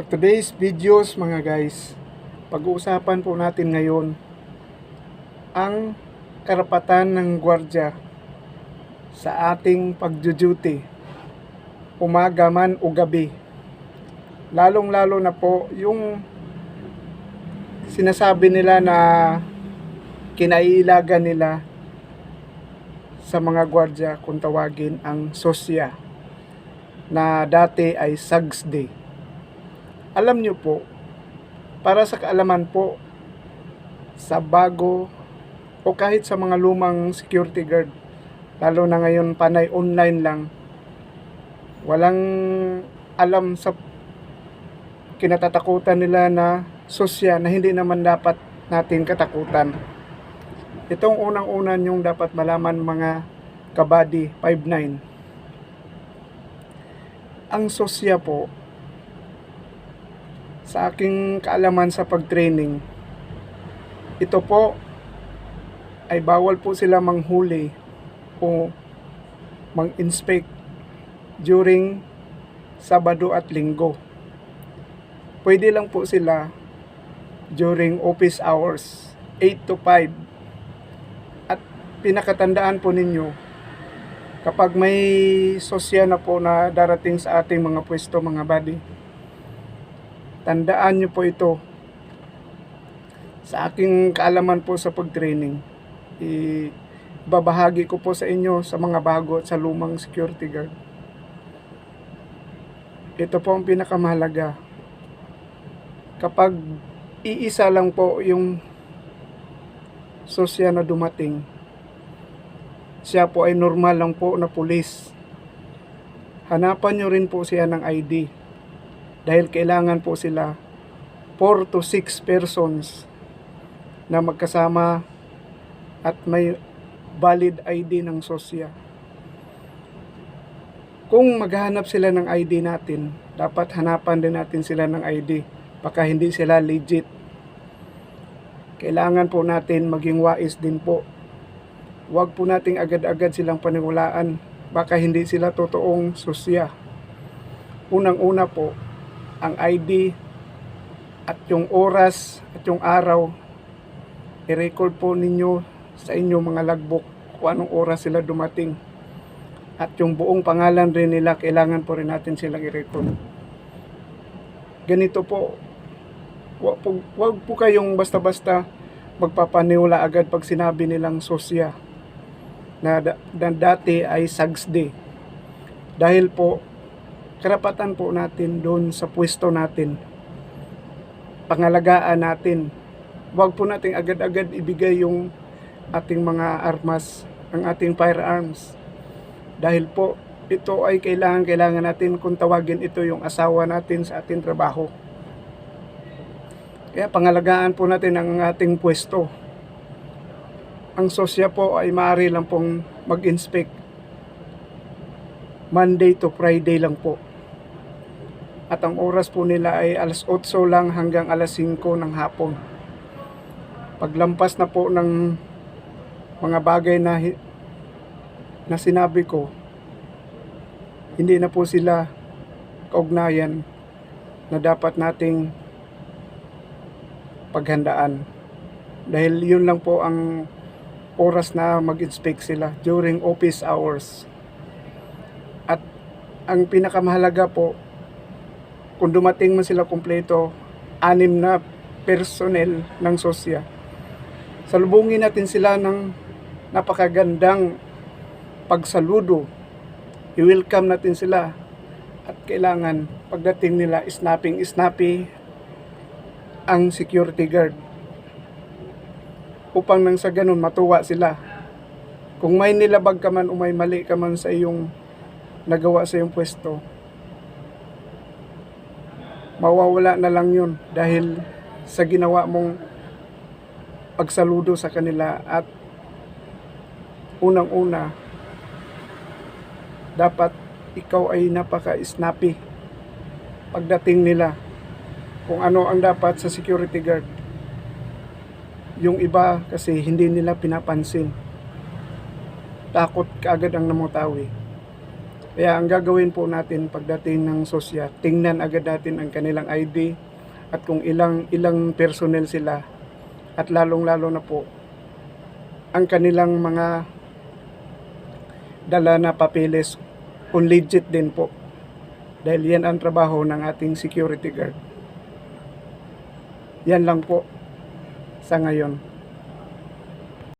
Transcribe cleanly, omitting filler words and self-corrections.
For today's videos mga guys, pag-uusapan po natin ngayon ang karapatan ng gwardiya sa ating pagduduty, umaga man o gabi. Lalong-lalo na po yung sinasabi nila na kinailagan nila sa mga gwardiya kung tawagin ang sosya na dati ay SAGS Day. Alam nyo po, para sa kaalaman po, sa bago o kahit sa mga lumang security guard, lalo na ngayon panay online lang, walang alam sa kinatatakutan nila na sosya na hindi naman dapat natin katakutan. Itong unang-una yung dapat malaman mga kabady 5'9". Ang sosya po, sa aking kaalaman sa pagtraining, ito po ay bawal po sila manghuli o mang-inspect during Sabado at Linggo. Pwede lang po sila during office hours, 8 to 5. At pinakatandaan po ninyo, kapag may sosya na po na darating sa ating mga pwesto, mga buddy, tandaan nyo po ito. Sa aking kaalaman po sa pag-training, ibabahagi ko po sa inyo sa mga bago at sa lumang security guard. Ito po ang pinakamahalaga. Kapag iisa lang po yung sosya na dumating, siya po ay normal lang po na pulis, hanapan nyo rin po siya ng ID. Dahil kailangan po sila 4 to 6 persons na magkasama at may valid ID ng sosya. Kung maghahanap sila ng ID natin, dapat hanapan din natin sila ng ID. Baka hindi sila legit. Kailangan po natin maging wais din po. Huwag po nating agad-agad silang paniwalaan. Baka hindi sila totoong sosya. Unang-una po, ang ID at yung oras at yung araw, i-record po ninyo sa inyong mga logbook kung anong oras sila dumating. At yung buong pangalan rin nila, kailangan po rin natin silang i-record. Ganito po, wag po kayong basta-basta magpapaniwala agad pag sinabi nilang sosya na dati ay SAGS Day. Dahil po, karapatan po natin doon sa pwesto natin, pangalagaan natin. Huwag po nating agad-agad ibigay yung ating mga armas, ang ating firearms. Dahil po, ito ay kailangan natin kung tawagin ito yung asawa natin sa ating trabaho. Kaya pangalagaan po natin ang ating pwesto. Ang sosya po ay maaari lang pong mag-inspect Monday to Friday lang po. At ang oras po nila ay alas 8 lang hanggang alas 5 ng hapon. Paglampas na po ng mga bagay na sinabi ko, hindi na po sila kaugnayan na dapat nating paghandaan. Dahil yun lang po ang oras na mag-inspect sila during office hours. At ang pinakamahalaga po, kung dumating man sila kumpleto, 6 na personnel ng sosya, salubungin natin sila ng napakagandang pagsaludo. I-welcome natin sila. At kailangan, pagdating nila, snappy ang security guard. Upang nang sa ganun, matuwa sila. Kung may nilabag ka man o may mali ka man sa iyong nagawa sa iyong pwesto, mawawala na lang yun dahil sa ginawa mong pagsaludo sa kanila. At unang-una, dapat ikaw ay napaka-snappy pagdating nila. Kung ano ang dapat sa security guard, yung iba kasi hindi nila pinapansin, takot kaagad ang namutawi. Kaya ang gagawin po natin pagdating ng SOSYA, tingnan agad natin ang kanilang ID at kung ilang personnel sila at lalong-lalo na po ang kanilang mga dala na papeles kung legit din po. Dahil yan ang trabaho ng ating security guard. Yan lang po sa ngayon.